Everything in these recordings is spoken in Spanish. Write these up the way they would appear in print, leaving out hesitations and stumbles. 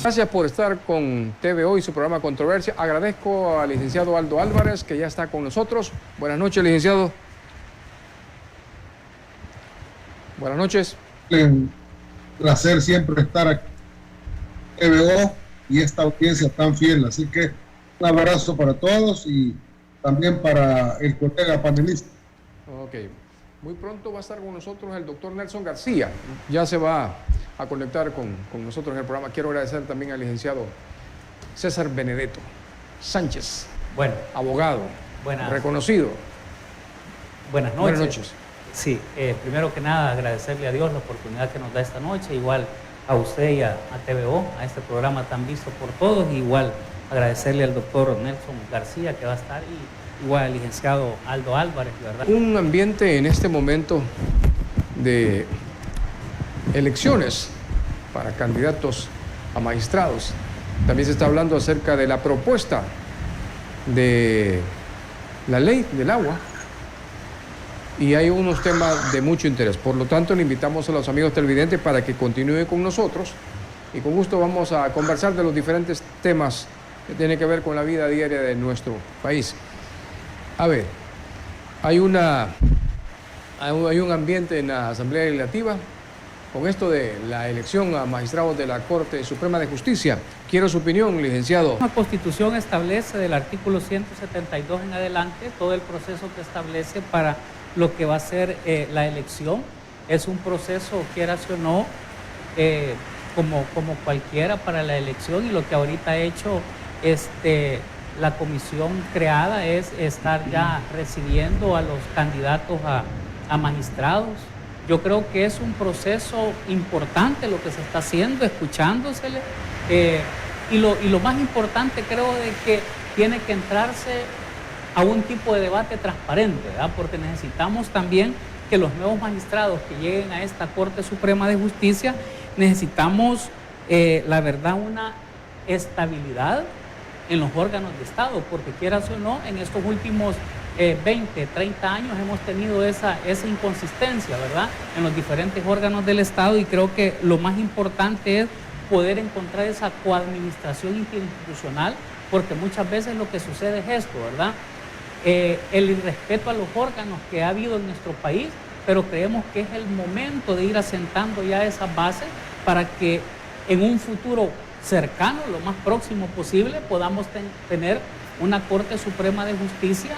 Gracias por estar con TVO y su programa Controversia. Agradezco al licenciado Aldo Álvarez, que ya está con nosotros. Buenas noches, licenciado. Buenas noches. Un placer siempre estar aquí en TVO y esta audiencia tan fiel. Así que un abrazo para todos y también para el colega panelista. Ok. Muy pronto va a estar con nosotros el doctor Nelson García. Ya se va a conectar con nosotros en el programa. Quiero agradecer también al licenciado César Benedetto Sánchez. Bueno, abogado, reconocido. Buenas noches. Buenas noches. Sí, primero que nada agradecerle a Dios la oportunidad que nos da esta noche, igual a usted y a TVO, a este programa tan visto por todos, y igual agradecerle al doctor Nelson García que va a estar, y igual al licenciado Aldo Álvarez, ¿verdad? Un ambiente en este momento de elecciones para candidatos a magistrados. También se está hablando acerca de la propuesta de la ley del agua y hay unos temas de mucho interés. Por lo tanto, le invitamos a los amigos televidentes para que continúen con nosotros y con gusto vamos a conversar de los diferentes temas que tienen que ver con la vida diaria de nuestro país. A ver, hay un ambiente en la Asamblea Legislativa con esto de la elección a magistrados de la Corte Suprema de Justicia. Quiero su opinión, licenciado. La Constitución establece del artículo 172 en adelante todo el proceso que establece para lo que va a ser la elección. Es un proceso, quieras o no, como cualquiera para la elección, y lo que ahorita ha hecho la comisión creada es estar ya recibiendo a los candidatos a magistrados. Yo creo que es un proceso importante lo que se está haciendo, escuchándosele, y lo más importante creo de que tiene que entrarse a un tipo de debate transparente, ¿verdad? Porque necesitamos también que los nuevos magistrados que lleguen a esta Corte Suprema de Justicia, necesitamos, la verdad, una estabilidad en los órganos de Estado, porque quieras o no, en estos últimos 20, 30 años hemos tenido esa inconsistencia, ¿verdad?, en los diferentes órganos del Estado, y creo que lo más importante es poder encontrar esa coadministración interinstitucional, porque muchas veces lo que sucede es esto, ¿verdad?, el irrespeto a los órganos que ha habido en nuestro país, pero creemos que es el momento de ir asentando ya esas bases para que en un futuro cercano, lo más próximo posible, podamos tener una Corte Suprema de Justicia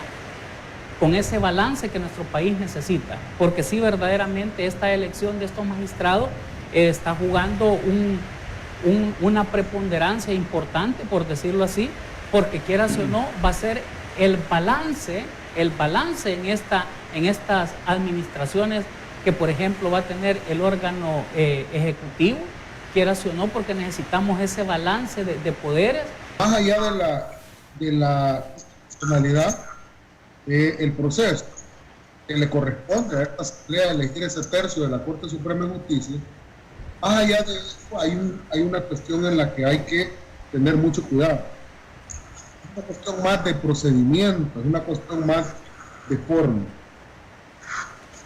con ese balance que nuestro país necesita, porque sí, verdaderamente esta elección de estos magistrados está jugando una preponderancia importante, por decirlo así, porque quieras o no, va a ser el balance en estas administraciones que, por ejemplo, va a tener el órgano ejecutivo, quieras o no, porque necesitamos ese balance de poderes. Más allá de la personalidad del proceso que le corresponde a esta asamblea elegir ese tercio de la Corte Suprema de Justicia, más allá de eso hay una cuestión en la que hay que tener mucho cuidado. Es una cuestión más de procedimiento, es una cuestión más de forma.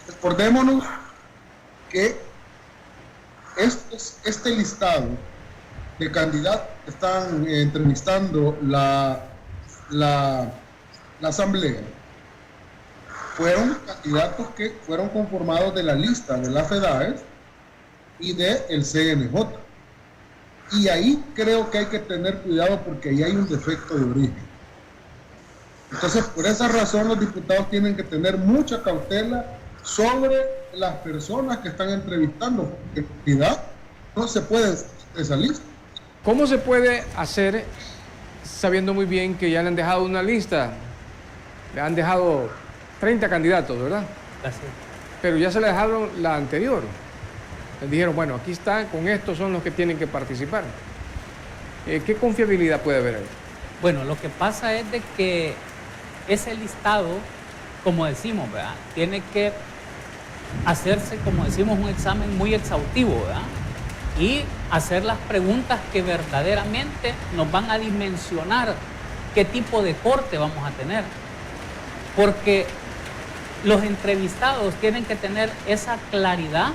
Recordémonos que este listado de candidatos que están entrevistando la asamblea fueron candidatos que fueron conformados de la lista de la FEDAES y del CNJ. Y ahí creo que hay que tener cuidado porque ahí hay un defecto de origen. Entonces, por esa razón, los diputados tienen que tener mucha cautela sobre las personas que están entrevistando, porque en realidad no se puede esa lista. ¿Cómo se puede hacer sabiendo muy bien que ya le han dejado una lista? Le han dejado 30 candidatos, ¿verdad? Así. Pero ya se le dejaron la anterior. Les dijeron, bueno, aquí está, con estos son los que tienen que participar. ¿Qué confiabilidad puede haber ahí? Bueno, lo que pasa es de que ese listado, como decimos, ¿verdad?, tiene que hacerse, como decimos, un examen muy exhaustivo, ¿verdad?, y hacer las preguntas que verdaderamente nos van a dimensionar qué tipo de corte vamos a tener. Porque los entrevistados tienen que tener esa claridad,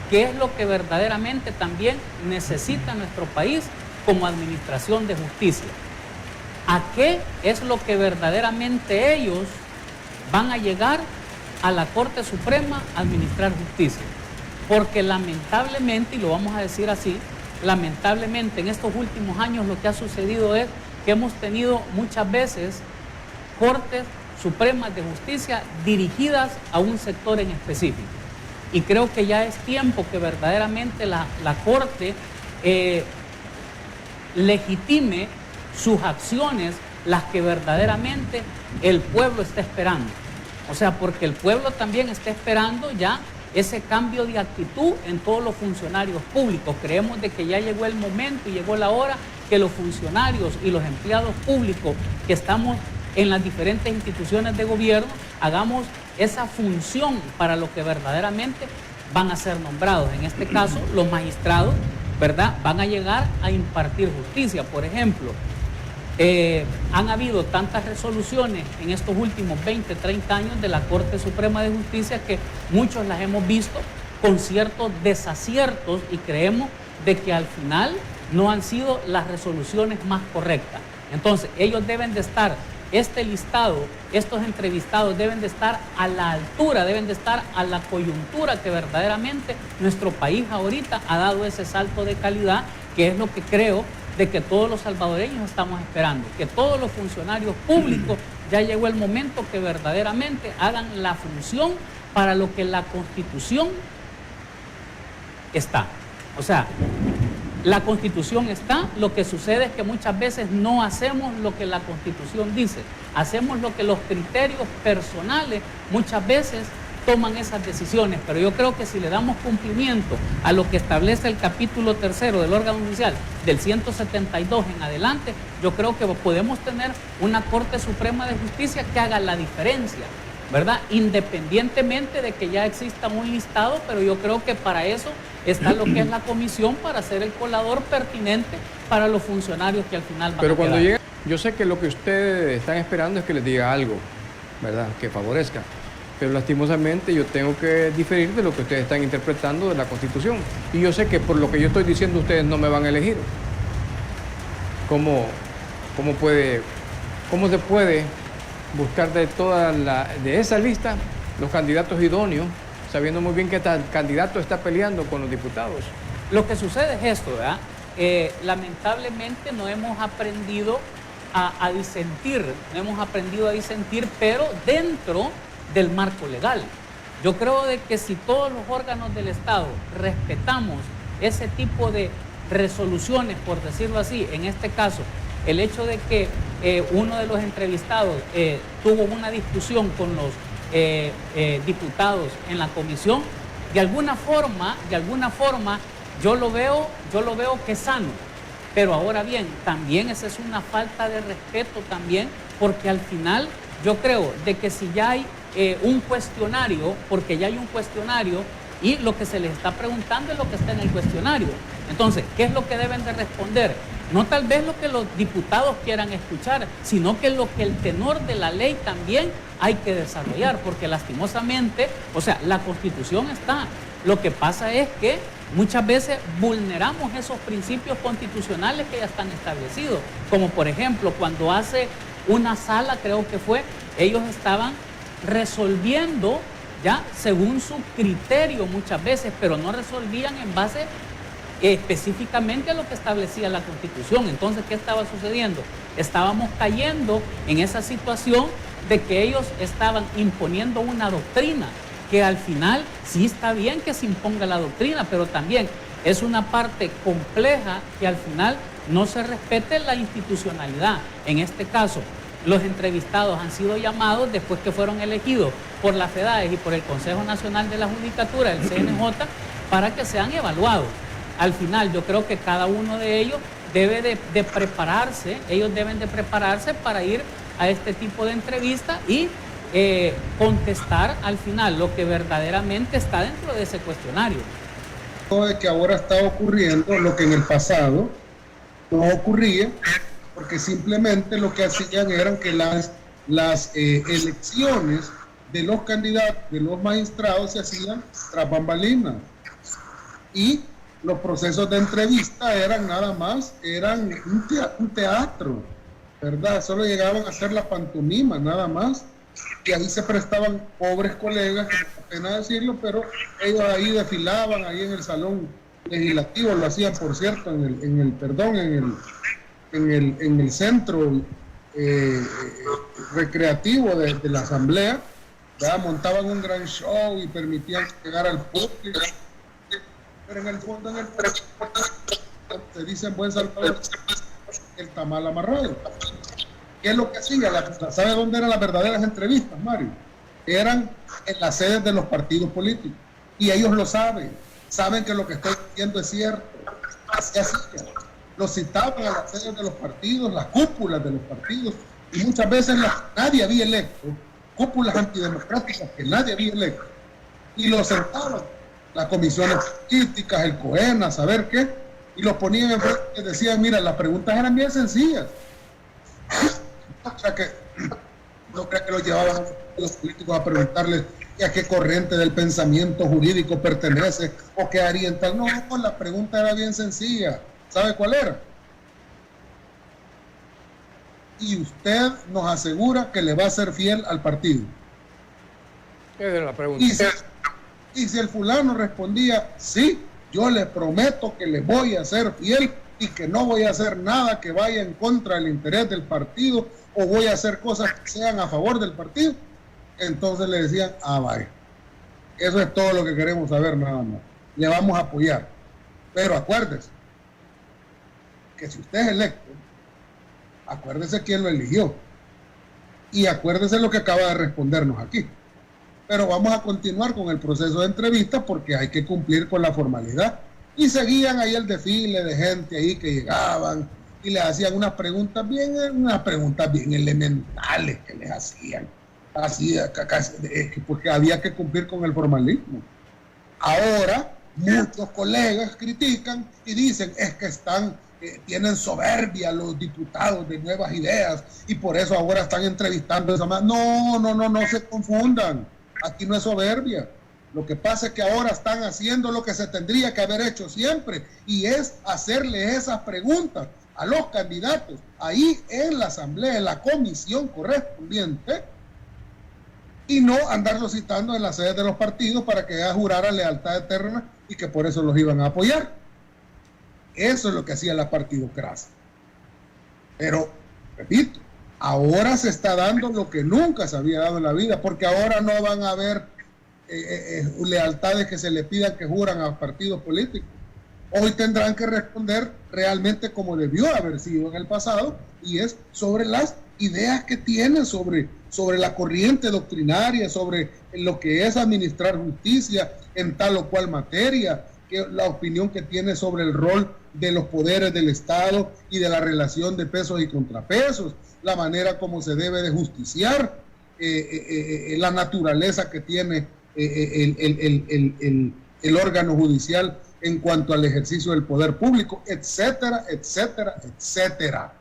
qué es lo que verdaderamente también necesita nuestro país, como administración de justicia. ¿A qué es lo que verdaderamente ellos van a llegar a la Corte Suprema a administrar justicia? Porque lamentablemente, y lo vamos a decir así, lamentablemente en estos últimos años lo que ha sucedido es que hemos tenido muchas veces Cortes Supremas de Justicia dirigidas a un sector en específico. Y creo que ya es tiempo que verdaderamente la Corte legitime sus acciones, las que verdaderamente el pueblo está esperando. O sea, porque el pueblo también está esperando ya ese cambio de actitud en todos los funcionarios públicos. Creemos de que ya llegó el momento y llegó la hora que los funcionarios y los empleados públicos que estamos en las diferentes instituciones de gobierno hagamos esa función para lo que verdaderamente van a ser nombrados. En este caso, los magistrados, ¿verdad?, van a llegar a impartir justicia. Por ejemplo, han habido tantas resoluciones en estos últimos 20, 30 años de la Corte Suprema de Justicia que muchos las hemos visto con ciertos desaciertos y creemos de que al final no han sido las resoluciones más correctas. Entonces, ellos deben de estar, este listado, estos entrevistados deben de estar a la altura, deben de estar a la coyuntura que verdaderamente nuestro país ahorita ha dado ese salto de calidad, que es lo que creo de que todos los salvadoreños estamos esperando, que todos los funcionarios públicos ya llegó el momento que verdaderamente hagan la función para lo que la Constitución está. O sea, la Constitución está, lo que sucede es que muchas veces no hacemos lo que la Constitución dice, hacemos lo que los criterios personales muchas veces toman esas decisiones, pero yo creo que si le damos cumplimiento a lo que establece el capítulo 3 del órgano judicial del 172 en adelante, yo creo que podemos tener una Corte Suprema de Justicia que haga la diferencia, ¿verdad? Independientemente de que ya exista un listado, pero yo creo que para eso está lo que es la comisión, para ser el colador pertinente para los funcionarios que al final van a quedar. Pero cuando llegue, yo sé que lo que ustedes están esperando es que les diga algo, ¿verdad?, que favorezca. Pero lastimosamente yo tengo que diferir de lo que ustedes están interpretando de la Constitución. Y yo sé que por lo que yo estoy diciendo ustedes no me van a elegir. ¿Cómo se puede buscar de esa lista los candidatos idóneos, sabiendo muy bien que este candidato está peleando con los diputados? Lo que sucede es esto, ¿verdad? Lamentablemente no hemos aprendido a disentir, pero dentro del marco legal. Yo creo de que si todos los órganos del Estado respetamos ese tipo de resoluciones, por decirlo así, en este caso, el hecho de que uno de los entrevistados tuvo una discusión con los diputados en la comisión, de alguna forma, yo lo veo que es sano. Pero ahora bien, también esa es una falta de respeto también, porque al final yo creo de que si ya hay un cuestionario, porque ya hay un cuestionario y lo que se les está preguntando es lo que está en el cuestionario. Entonces, ¿qué es lo que deben de responder? No tal vez lo que los diputados quieran escuchar, sino que lo que el tenor de la ley también hay que desarrollar, porque lastimosamente, o sea, la Constitución está. Lo que pasa es que muchas veces vulneramos esos principios constitucionales que ya están establecidos, como por ejemplo, cuando hace una sala, creo que fue, ellos estaban resolviendo ya según su criterio muchas veces, pero no resolvían en base específicamente a lo que establecía la Constitución. Entonces, ¿qué estaba sucediendo? Estábamos cayendo en esa situación de que ellos estaban imponiendo una doctrina, que al final sí está bien que se imponga la doctrina, pero también es una parte compleja que al final no se respete la institucionalidad. En este caso, los entrevistados han sido llamados después que fueron elegidos por la FEDAES y por el Consejo Nacional de la Judicatura, el CNJ, para que sean evaluados. Al final, yo creo que cada uno de ellos debe de prepararse, ellos deben de prepararse para ir a este tipo de entrevista y contestar al final lo que verdaderamente está dentro de ese cuestionario. De que ahora está ocurriendo lo que en el pasado no ocurría, porque simplemente lo que hacían eran que las elecciones de los candidatos, de los magistrados, se hacían tras bambalinas. Y los procesos de entrevista eran nada más, eran un teatro, ¿verdad? Solo llegaban a hacer la pantomima, nada más. Y ahí se prestaban pobres colegas, que no da pena decirlo, pero ellos ahí desfilaban, ahí en el salón legislativo, lo hacían, por cierto, en el centro recreativo de la asamblea, ¿verdad? Montaban un gran show y permitían llegar al público, pero en el fondo, se dice en buen salvador, el tamal amarrado. ¿Qué es lo que hacía? ¿Sabe dónde eran las verdaderas entrevistas, Mario? Eran en las sedes de los partidos políticos. Y ellos lo saben que lo que estoy diciendo es cierto. Así hacían. Los citaban a las sedes de los partidos, las cúpulas de los partidos, y muchas veces nadie había electo, cúpulas antidemocráticas que nadie había electo, y los sentaban, las comisiones políticas, el COENA, saber qué, y los ponían enfrente y decían, mira, las preguntas eran bien sencillas. O sea que no creo que los llevaban los políticos a preguntarles a qué corriente del pensamiento jurídico pertenece o qué haría en tal. No, la pregunta era bien sencilla. ¿Sabe cuál era? Y usted nos asegura que le va a ser fiel al partido. Esa era la pregunta. Y si el fulano respondía, sí, yo le prometo que le voy a ser fiel y que no voy a hacer nada que vaya en contra del interés del partido o voy a hacer cosas que sean a favor del partido, entonces le decían, vaya, eso es todo lo que queremos saber, nada más, le vamos a apoyar, pero acuérdese que si usted es electo, acuérdese quién lo eligió y acuérdese lo que acaba de respondernos aquí, pero vamos a continuar con el proceso de entrevista porque hay que cumplir con la formalidad. Y seguían ahí el desfile de gente ahí que llegaban y les hacían unas preguntas bien elementales que les hacían, así, porque había que cumplir con el formalismo. Ahora, muchos colegas critican y dicen, es que tienen soberbia los diputados de Nuevas Ideas y por eso ahora están entrevistando a esa más. No se confundan, aquí no es soberbia. Lo que pasa es que ahora están haciendo lo que se tendría que haber hecho siempre, y es hacerle esas preguntas a los candidatos ahí en la asamblea, en la comisión correspondiente, y no andarlos citando en las sedes de los partidos para que ella jurara lealtad eterna y que por eso los iban a apoyar. Eso es lo que hacía la partidocracia. Pero, repito, ahora se está dando lo que nunca se había dado en la vida, porque ahora no van a haber lealtades que se le pidan que juran a partidos políticos. Hoy tendrán que responder realmente como debió haber sido en el pasado, y es sobre las ideas que tienen, sobre la corriente doctrinaria, sobre lo que es administrar justicia en tal o cual materia, la opinión que tiene sobre el rol de los poderes del Estado y de la relación de pesos y contrapesos, la manera como se debe de justiciar, la naturaleza que tiene el órgano judicial en cuanto al ejercicio del poder público, etcétera, etcétera, etcétera.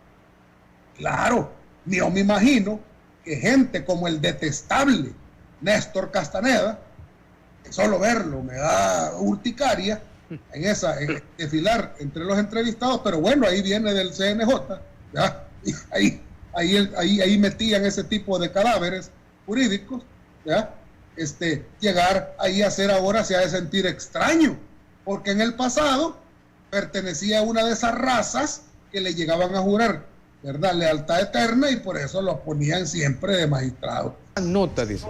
Claro, yo me imagino que gente como el detestable Néstor Castaneda, que solo verlo me da urticaria en desfilar entre los entrevistados, pero bueno, ahí viene del CNJ, ¿ya? Y ahí metían ese tipo de cadáveres jurídicos, ¿ya? Llegar ahí a ser ahora se ha de sentir extraño, porque en el pasado pertenecía a una de esas razas que le llegaban a jurar, ¿verdad?, lealtad eterna, y por eso lo ponían siempre de magistrado. Nota, dice.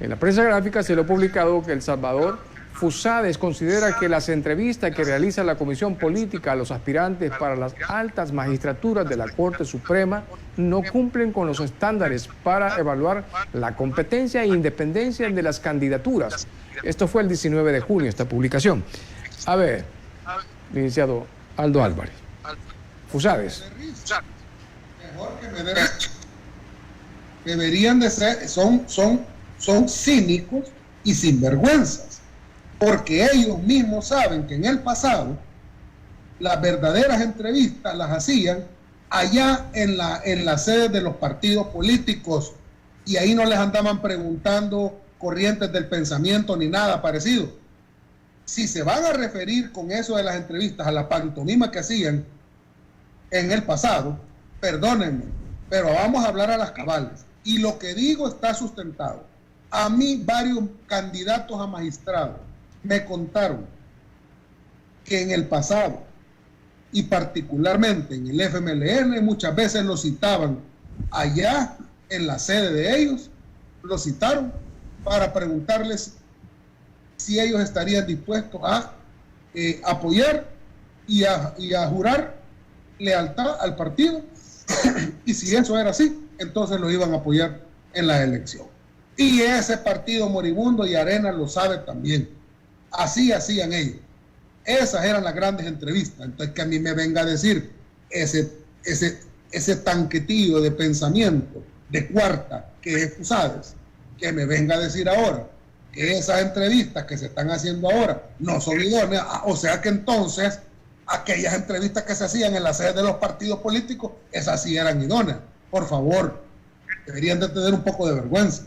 En la prensa gráfica se lo ha publicado que El Salvador Fusades considera que las entrevistas que realiza la Comisión Política a los aspirantes para las altas magistraturas de la Corte Suprema no cumplen con los estándares para evaluar la competencia e independencia de las candidaturas. Esto fue el 19 de junio, esta publicación. A ver, licenciado Aldo Álvarez. Fusades. Mejor que me den. Deberían de ser, son cínicos y sinvergüenzas, porque ellos mismos saben que en el pasado las verdaderas entrevistas las hacían allá en la sede de los partidos políticos, y ahí no les andaban preguntando corrientes del pensamiento ni nada parecido. si se van a referir con eso de las entrevistas a la pantomima que hacían en el pasado, perdónenme, pero vamos a hablar a las cabales. Y lo que digo está sustentado. A mí varios candidatos a magistrados me contaron que en el pasado, y particularmente en el FMLN, muchas veces lo citaban allá en la sede de ellos, lo citaron para preguntarles si ellos estarían dispuestos a apoyar y a jurar lealtad al partido, y si eso era así, entonces lo iban a apoyar en la elección. Y ese partido moribundo y Arena lo sabe también. Así hacían ellos. Esas eran las grandes entrevistas. Entonces, que a mí me venga a decir ese tanquetillo de pensamiento de cuarta que es Fusades, que me venga a decir ahora que esas entrevistas que se están haciendo ahora no son idóneas, o sea que entonces aquellas entrevistas que se hacían en las sedes de los partidos políticos, esas sí eran idóneas. Por favor, deberían de tener un poco de vergüenza.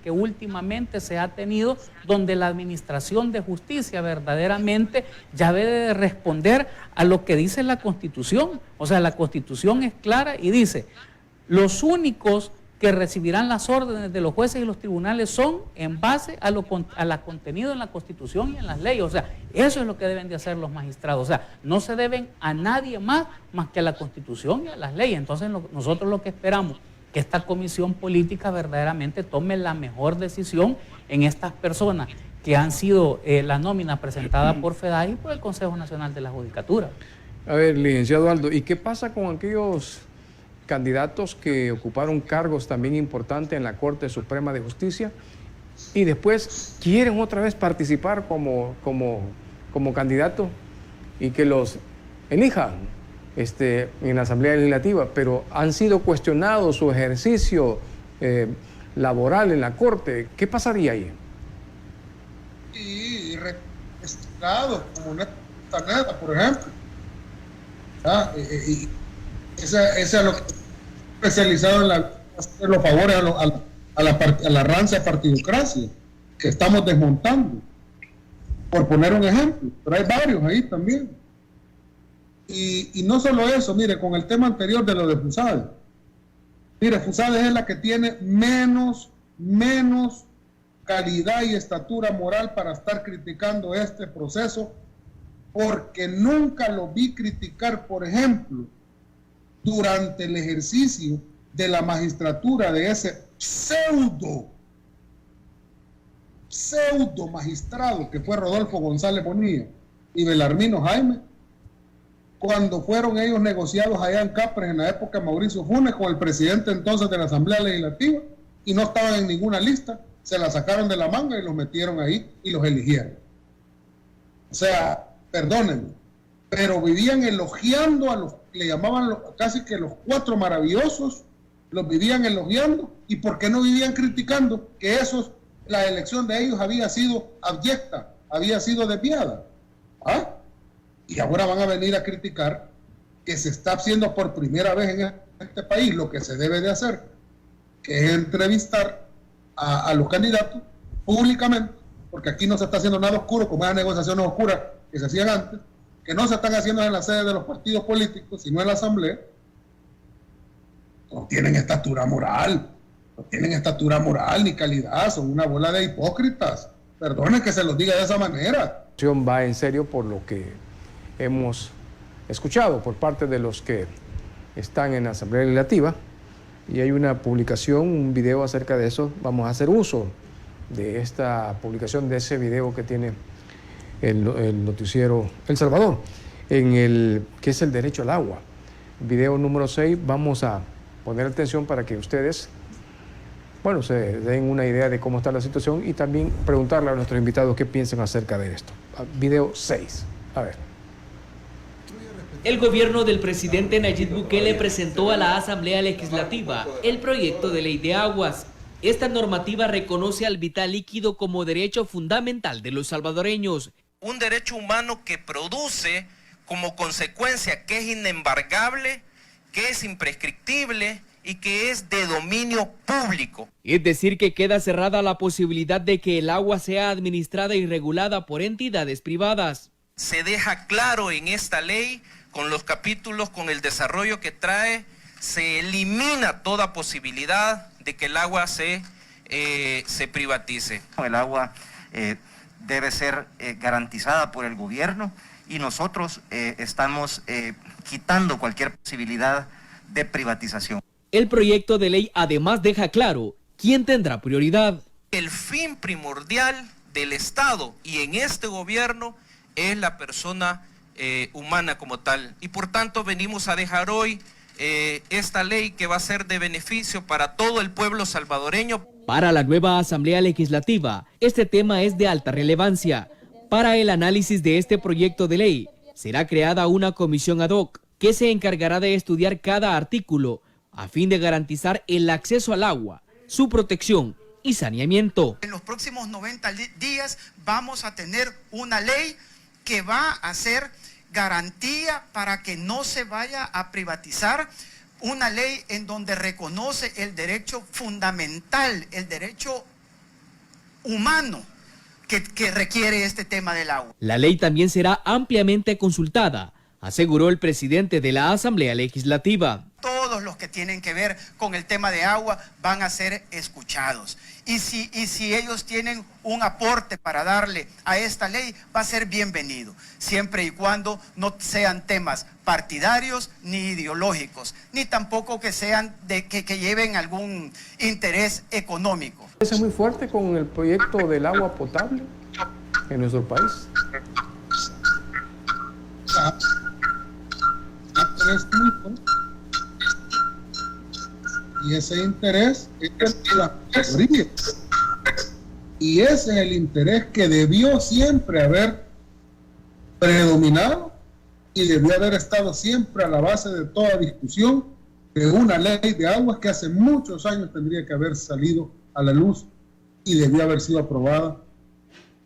Que últimamente se ha tenido, donde la administración de justicia verdaderamente ya debe de responder a lo que dice la Constitución. O sea, la Constitución es clara y dice: los únicos que recibirán las órdenes de los jueces y los tribunales son en base a la contenido en la Constitución y en las leyes. O sea, eso es lo que deben de hacer los magistrados. O sea, no se deben a nadie más que a la Constitución y a las leyes. Entonces nosotros lo que esperamos que esta comisión política verdaderamente tome la mejor decisión en estas personas que han sido la nómina presentada por FEDAI y por el Consejo Nacional de la Judicatura. A ver, licenciado Aldo, ¿y qué pasa con aquellos candidatos que ocuparon cargos también importantes en la Corte Suprema de Justicia y después quieren otra vez participar como candidato y que los elijan en la Asamblea Legislativa, pero han sido cuestionados su ejercicio laboral en la Corte? ¿Qué pasaría ahí? Y registrados como Néstor Castañeda, por ejemplo. Esa es lo que especializado en hacer los favores a la rancia partidocracia que estamos desmontando, por poner un ejemplo, pero hay varios ahí también. Y no solo eso, mire, con el tema anterior de lo de Fusades, mire, Fusades es la que tiene menos calidad y estatura moral para estar criticando este proceso, porque nunca lo vi criticar, por ejemplo, durante el ejercicio de la magistratura de ese pseudo magistrado que fue Rodolfo González Bonilla y Belarmino Jaime, cuando fueron ellos negociados allá en Capres en la época de Mauricio Funes con el presidente entonces de la Asamblea Legislativa, y no estaban en ninguna lista, se la sacaron de la manga y los metieron ahí y los eligieron. O sea, perdónenme, pero vivían elogiando a los, le llamaban casi que los cuatro maravillosos, los vivían elogiando, y ¿por qué no vivían criticando que la elección de ellos había sido abyecta, había sido desviada? ¿Ah? Y ahora van a venir a criticar que se está haciendo por primera vez en este país lo que se debe de hacer, que es entrevistar a los candidatos públicamente, porque aquí no se está haciendo nada oscuro como esas negociaciones oscuras que se hacían antes, que no se están haciendo en la sede de los partidos políticos, sino en la Asamblea. No tienen estatura moral, ni calidad, son una bola de hipócritas. Perdonen que se los diga de esa manera. Va en serio por lo que hemos escuchado por parte de los que están en la Asamblea Legislativa, y hay una publicación, un video acerca de eso. Vamos a hacer uso de esta publicación, de ese video que tiene el noticiero El Salvador, que es el derecho al agua. Video número 6, vamos a poner atención para que ustedes, bueno, se den una idea de cómo está la situación y también preguntarle a nuestros invitados qué piensan acerca de esto. Video 6, a ver. El gobierno del presidente Nayib Bukele presentó a la Asamblea Legislativa el proyecto de ley de aguas. Esta normativa reconoce al vital líquido como derecho fundamental de los salvadoreños. Un derecho humano que produce como consecuencia que es inembargable, que es imprescriptible y que es de dominio público. Es decir, que queda cerrada la posibilidad de que el agua sea administrada y regulada por entidades privadas. Se deja claro en esta ley, con los capítulos, con el desarrollo que trae, se elimina toda posibilidad de que el agua se privatice. El agua debe ser garantizada por el gobierno y nosotros estamos quitando cualquier posibilidad de privatización. El proyecto de ley además deja claro quién tendrá prioridad. El fin primordial del Estado y en este gobierno es la persona humana como tal. Y por tanto venimos a dejar hoy esta ley que va a ser de beneficio para todo el pueblo salvadoreño. Para la nueva Asamblea Legislativa, este tema es de alta relevancia. Para el análisis de este proyecto de ley, será creada una comisión ad hoc que se encargará de estudiar cada artículo a fin de garantizar el acceso al agua, su protección y saneamiento. En los próximos 90 días vamos a tener una ley que va a ser garantía para que no se vaya a privatizar, una ley en donde reconoce el derecho fundamental, el derecho humano que requiere este tema del agua. La ley también será ampliamente consultada, aseguró el presidente de la Asamblea Legislativa. Todos los que tienen que ver con el tema de agua van a ser escuchados. Y si ellos tienen un aporte para darle a esta ley, va a ser bienvenido, siempre y cuando no sean temas partidarios ni ideológicos, ni tampoco que sean que lleven algún interés económico. Es muy fuerte con el proyecto del agua potable en nuestro país. Y ese interés es la mayoría. Y ese es el interés que debió siempre haber predominado y debió haber estado siempre a la base de toda discusión de una ley de aguas que hace muchos años tendría que haber salido a la luz y debió haber sido aprobada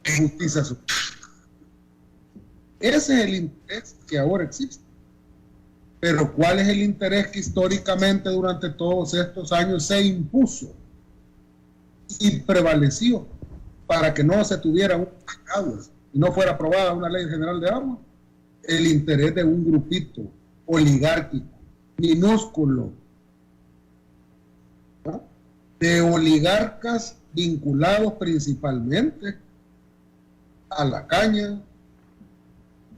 en justicia social. Ese es el interés que ahora existe. Pero ¿cuál es el interés que históricamente durante todos estos años se impuso y prevaleció para que no se tuviera un aguas y no fuera aprobada una ley general de agua? El interés de un grupito oligárquico, minúsculo, ¿no? De oligarcas vinculados principalmente a la caña,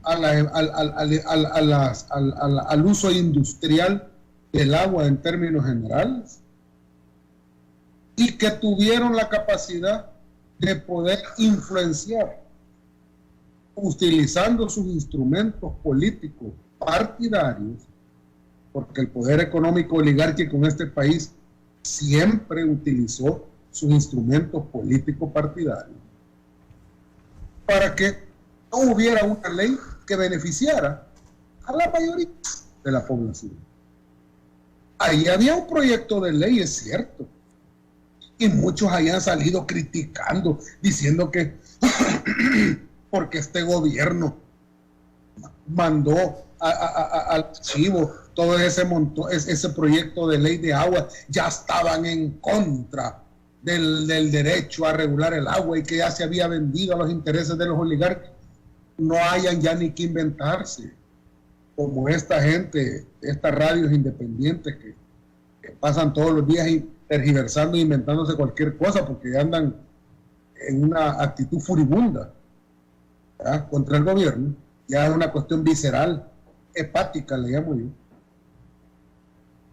al uso industrial del agua en términos generales, y que tuvieron la capacidad de poder influenciar utilizando sus instrumentos políticos partidarios, porque el poder económico oligárquico en este país siempre utilizó sus instrumentos políticos partidarios para que no hubiera una ley que beneficiara a la mayoría de la población. Ahí había un proyecto de ley, es cierto, y muchos hayan salido criticando, diciendo que porque este gobierno mandó al archivo todo ese proyecto de ley de agua, ya estaban en contra del derecho a regular el agua y que ya se había vendido a los intereses de los oligarcas. No hayan ya ni que inventarse, como esta gente, estas radios independientes que pasan todos los días tergiversando e inventándose cualquier cosa porque andan en una actitud furibunda, ¿verdad?, contra el gobierno. Ya es una cuestión visceral, hepática, le llamo yo.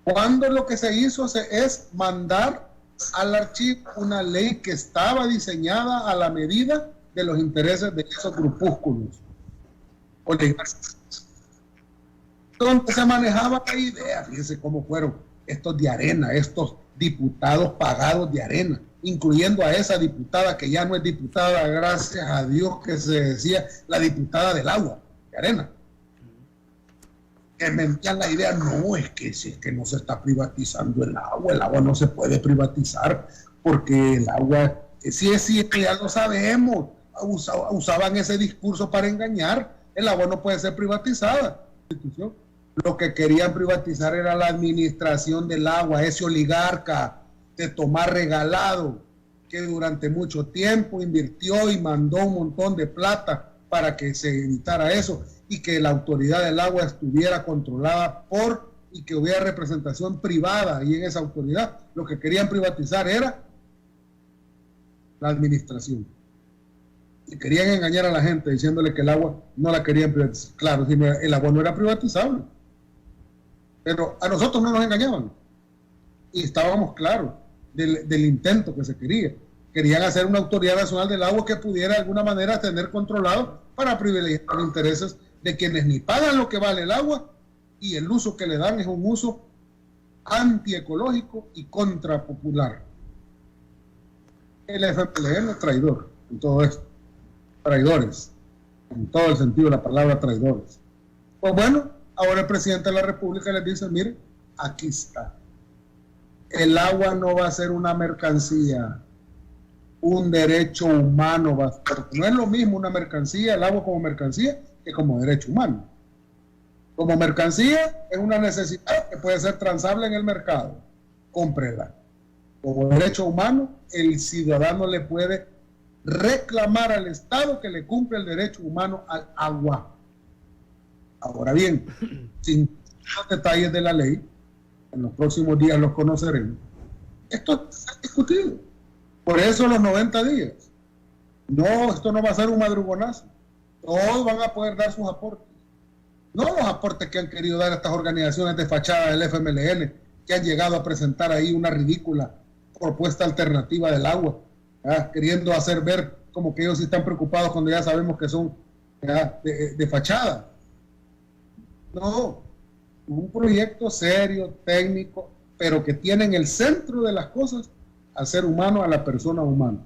Cuando lo que se hizo es mandar al archivo una ley que estaba diseñada a la medida de los intereses de esos grupúsculos oligárquicos, donde se manejaba la idea. Fíjense cómo fueron estos de Arena, estos diputados pagados de Arena, incluyendo a esa diputada que ya no es diputada, gracias a Dios, que se decía la diputada del agua de Arena, que mentían la idea. No, es que no se está privatizando el agua no se puede privatizar porque el agua, sí es cierto, ya lo sabemos. Usaban ese discurso para engañar. El agua no puede ser privatizada. Lo que querían privatizar era la administración del agua, ese oligarca de Tomás Regalado, que durante mucho tiempo invirtió y mandó un montón de plata para que se evitara eso y que la autoridad del agua estuviera controlada por y que hubiera representación privada ahí en esa autoridad. Lo que querían privatizar era la administración. Y querían engañar a la gente diciéndole que el agua no la querían privatizar. Claro, el agua no era privatizable. Pero a nosotros no nos engañaban. Y estábamos claros del intento que se quería. Querían hacer una autoridad nacional del agua que pudiera de alguna manera tener controlado para privilegiar los intereses de quienes ni pagan lo que vale el agua y el uso que le dan es un uso antiecológico y contrapopular. El FMLN es traidor en todo esto. Traidores, en todo el sentido de la palabra traidores. Pues bueno, ahora el presidente de la República les dice, mire, aquí está. El agua no va a ser una mercancía, un derecho humano va a ser. No es lo mismo una mercancía, el agua como mercancía, que como derecho humano. Como mercancía es una necesidad que puede ser transable en el mercado. Cómprela. Como derecho humano, el ciudadano le puede reclamar al Estado que le cumple el derecho humano al agua. Ahora bien, sin los detalles de la ley, en los próximos días los conoceremos, esto está discutido. Por eso los 90 días. No, esto no va a ser un madrugonazo. Todos van a poder dar sus aportes. No los aportes que han querido dar estas organizaciones de fachada del FMLN, que han llegado a presentar ahí una ridícula propuesta alternativa del agua, queriendo hacer ver como que ellos sí están preocupados cuando ya sabemos que son de fachada. No, un proyecto serio, técnico, pero que tiene en el centro de las cosas al ser humano, a la persona humana.